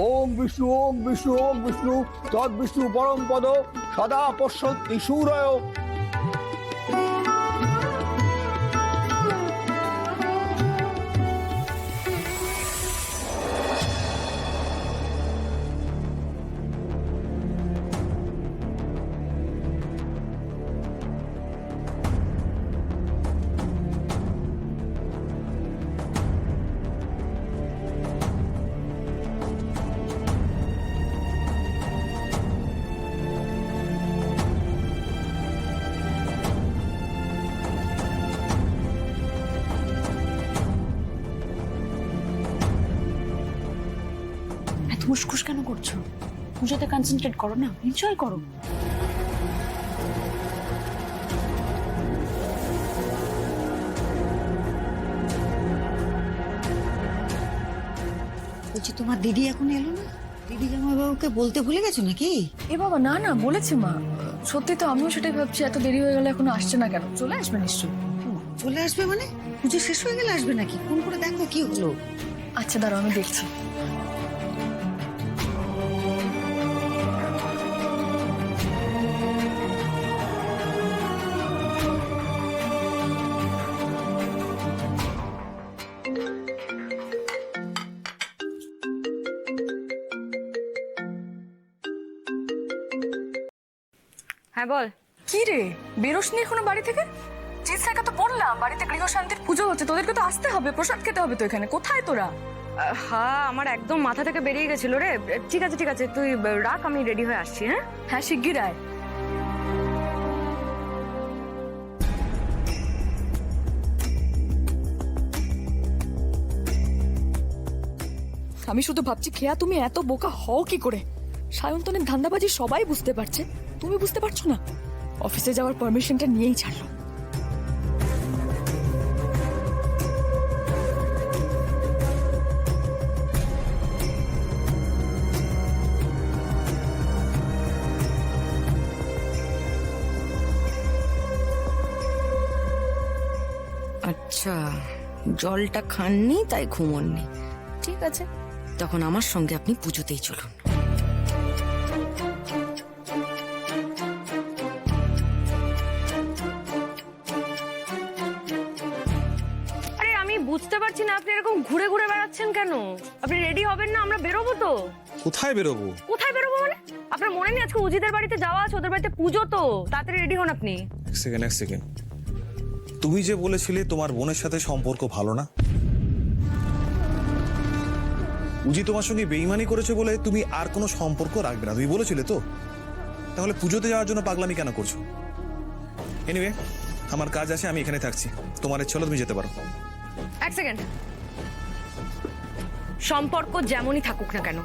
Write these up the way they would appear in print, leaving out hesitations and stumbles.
ওম বিষ্ণু ওম বিষ্ণু ওম বিষ্ণু তদ বিষ্ণু পরম পদ সদা পশ্যন্তি সূরয়। মুশকুশ কেন করছো? পুজোতে কনসেন্ট্রেট করো না, এনজয় করো। বলছি তোমার দিদি এখন এলো না? দিদি জামাইবাবুকে বলতে ভুলে গেছো নাকি? এ বাবা, না না, বলেছে মা। সত্যি তো আমিও সেটাই ভাবছি, এত দেরি হয়ে গেলে এখনো আসছে না কেন? চলে আসবে নিশ্চয়ই। চলে আসবে মানে? পুজো শেষ হয়ে গেলে আসবে নাকি? ফোন করে দেখো কি হলো। আচ্ছা দাঁড়াও, আমি দেখছি। হ্যাঁ বল। কি রে, বেরোসনি এখনো বাড়ি থেকে? চিৎসাকা তো পড়লাম, বাড়িতে গৃহশান্তির পুজো হচ্ছে, তোদেরকে তো আসতে হবে, প্রসাদ খেতে হবে তো এখানে। কোথায় তোরা? হ্যাঁ, আমার একদম মাথা থেকে বেরিয়ে গেছিল রে। ঠিক আছে ঠিক আছে, তুই রাখ, আমি রেডি হয়ে আসছি। হ্যাঁ হ্যাঁ, শিগগির আয়। আমি শুধু ভাবছি, খেয়া তুমি এত বোকা হও কি করে? সায়ন্তনের ধান্দাবাজি সবাই বুঝতে পারছে, তুমি বুঝতে পারছো না? অফিসে যাওয়ার পারমিশনটা নিয়েই ছাড়লো। আচ্ছা, জলটা খাননি তাই ঘুমোননি। ঠিক আছে, তখন আমার সঙ্গে আপনি পুজোতেই চলুন। আরে আমি বুঝতে পারছি না, আপনি এরকম ঘুরে ঘুরে বেড়াচ্ছেন কেন? আপনি রেডি হবেন না? আমরা বেরোবো তো। কোথায় বেরোবো? কোথায় বেরোবো মানে? আপনার মনে নেই আজকে উজিদের বাড়িতে যাওয়া আছে? ওদের বাড়িতে পুজো তো, তাড়াতাড়ি রেডি হন আপনি। এক সেকেন্ড, তুমি যে বলেছিলে তোমার বোনের সাথে সম্পর্ক ভালো না, উজি তোমার সঙ্গে বেইমানি করেছে বলে তুমি আর কোনো সম্পর্ক রাখবে না, তুমি বলেছিলে তো। তাহলে পুজোতে যাওয়ার জন্য পাগলামি কেন করছো? এনিওয়ে, আমার কাজ আছে, আমি এখানে থাকছি। তোমার ইচ্ছে হলে তুমি যেতে পারো। এক সেকেন্ড। সম্পর্ক যেমনই থাকুক না কেন,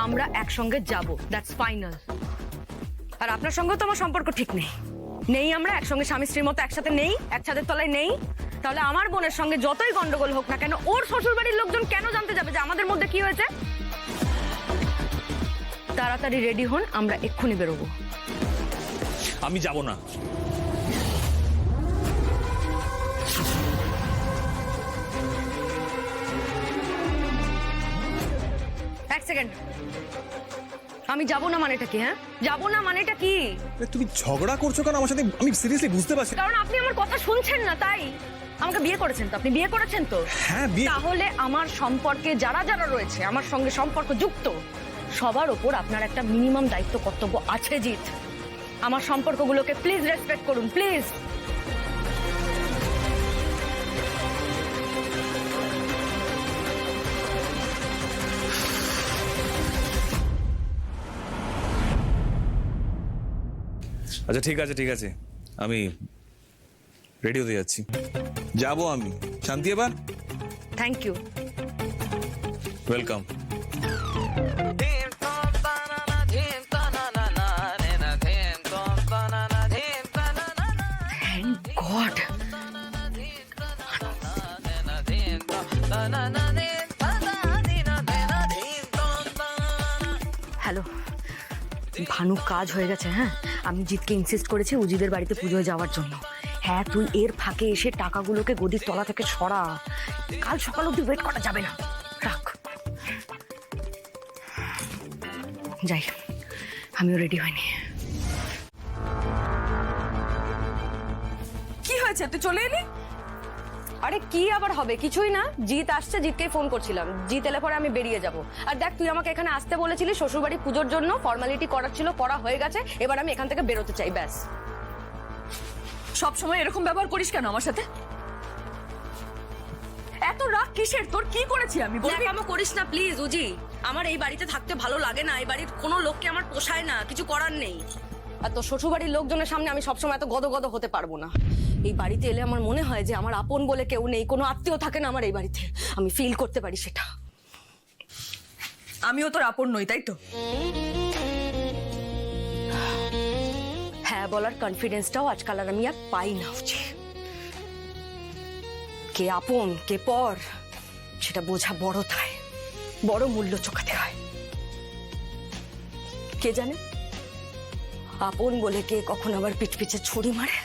আমরা একসঙ্গে যাব, দ্যাটস ফাইনাল। আর আপনার সঙ্গেও তো আমার সম্পর্ক ঠিক নেই। আমরা একসঙ্গে স্বামী স্ত্রীর মতো একসাথে নেই, এক ছাদের তলায় নেই। তাহলে আমার বোনের সঙ্গে যতই গন্ডগোল হোক না কেন, ওর শ্বশুর বাড়ির লোকজন কেন জানতে যাবে যে আমাদের মধ্যে কি হয়েছে? তাড়াতাড়ি রেডি হন, আমরা এক্ষুনি বেরোবো। আমি যাব না। এক সেকেন্ড, আমি যাব না মানেটা কি? হ্যাঁ, যাব না মানেটা কি? তুমি ঝগড়া করছো কেন আমার সাথে? আমি সিরিয়াসলি বুঝতে পারছি। কারণ আপনি আমার কথা শুনছেন না, তাই। আমাকে বিয়ে করেছেন তো? আপনি বিয়ে করেছেন তো? হ্যাঁ, বিয়ে। তাহলে আমার সম্পর্কে যারা যারা রয়েছে, আমার সঙ্গে সম্পর্ক যুক্ত, সবার ওপর আপনার একটা মিনিমাম দায়িত্ব কর্তব্য আছে। জিৎ, আমার সম্পর্কগুলোকে প্লিজ রেসপেক্ট করুন, প্লিজ। আচ্ছা ঠিক আছে, আমি রেডি হতে যাচ্ছি, যাবো আমি। শান্তি, এবার thank you, welcome. Thank God. Hello Bhanu, কাজ হয়ে গেছে। হ্যাঁ, আমি জিতকে ইনসিস্ট করেছি উজিদের বাড়িতে পুজোয় যাওয়ার জন্য। হ্যাঁ, তুই এর ফাঁকে এসে টাকাগুলোকে গদির তলা থেকে সরা। কাল সকাল অবধি ওয়েট করা যাবে না, রাখ। যাই, আমিও রেডি হইনি। কি হয়েছে, তুই চলে এলি? আরে কি আবার হবে, কিছুই না। জিৎ আসছে, জিৎকেই ফোন করছিলাম। জিৎ এলে পরে আমি বেরিয়ে যাব। আর দেখ, তুই আমাকে এখানে আসতে বলেছিলি শ্বশুরবাড়ি পুজোর জন্য, ফর্মালিটি করার ছিল, করা হয়ে গেছে। এবার আমি এখান থেকে বেরোতে চাই, ব্যাস। সব সময় এরকম ব্যবহার করিস কেন আমার সাথে? এত রাগ কিসের তোর? কি করেছি আমি? বলবি? ন্যাকামো করিস না প্লিজ উজি। আমার এই বাড়িতে থাকতে ভালো লাগে না, এই বাড়ির কোনো লোককে আমার পোষায় না, কিছু করার নেই। আর তো শ্বশুরবাড়ির লোকজনের সামনে আমি সবসময় এত গদগদ হতে পারবো না। এই বাড়িতে এলে আমার মনে হয় যে আমার আপন বলে কেউ নেই, কোনো আত্মীয় থাকে না আমার এই বাড়িতে। আমি ফিল করতে পারি সেটা। আমিও তোর আপন নই, তাই তো? হ্যাঁ বলার কনফিডেন্সটাও আজকাল আর আমি আর পাই না উজি। কে আপন কে পর সেটা বোঝা বড় তাই, বড় মূল্য চোখাতে হয়। কে জানে আপন বলে কে কখন আবার পিঠ পিছে ছুরি মারে।